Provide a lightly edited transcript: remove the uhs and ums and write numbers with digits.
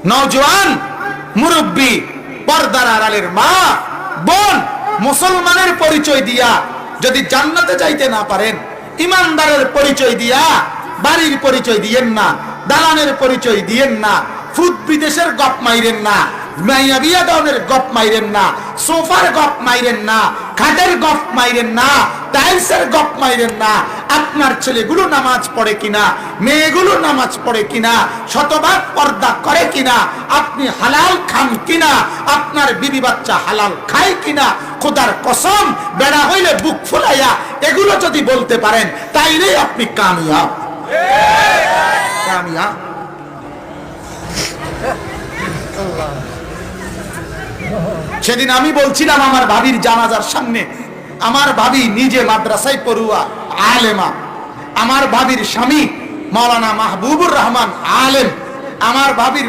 নওজোয়ান, মুরব্বী, পর্দার আড়ালের মা বোন, মুসলমানের পরিচয় দিয়া যদি জান্নাতে যাইতে না পারেন, ইমানদারের পরিচয় দিয়া বাড়ির পরিচয় দিয়েন না, দালানের পরিচয় দিয়েন না, ফুট বিদেশের গপ মাইরেন না, মাইয়া বিয়া দানের গপ মাইরেন না, সোফার গপ মাইরেন না, খাটের গপ মাইরেন না, টাইলসের গপ মাইরেন না। আপনার ছেলেগুলো নামাজ পড়ে কিনা, মেয়েগুলো নামাজ পড়ে কিনা, শতভাগ পর্দা করে কিনা, আপনি হালাল খান কিনা, আপনার বিবি বাচ্চা হালাল খায় কিনা, খোদার কসম বেড়া হইলে বুক ফুলাইয়া এগুলো যদি বলতে পারেন তাইলেই আপনি কামিয়াব। কামিয়াব। সেদিন আমি বলছিলাম আমার ভাবির জানাজার সামনে, আমার ভাবি নিজে মাদ্রাসায় পড়ুয়া আলেমা, আমার ভাবির স্বামী মাওলানা মাহবুবুর রহমান আলেম, আমার ভাবির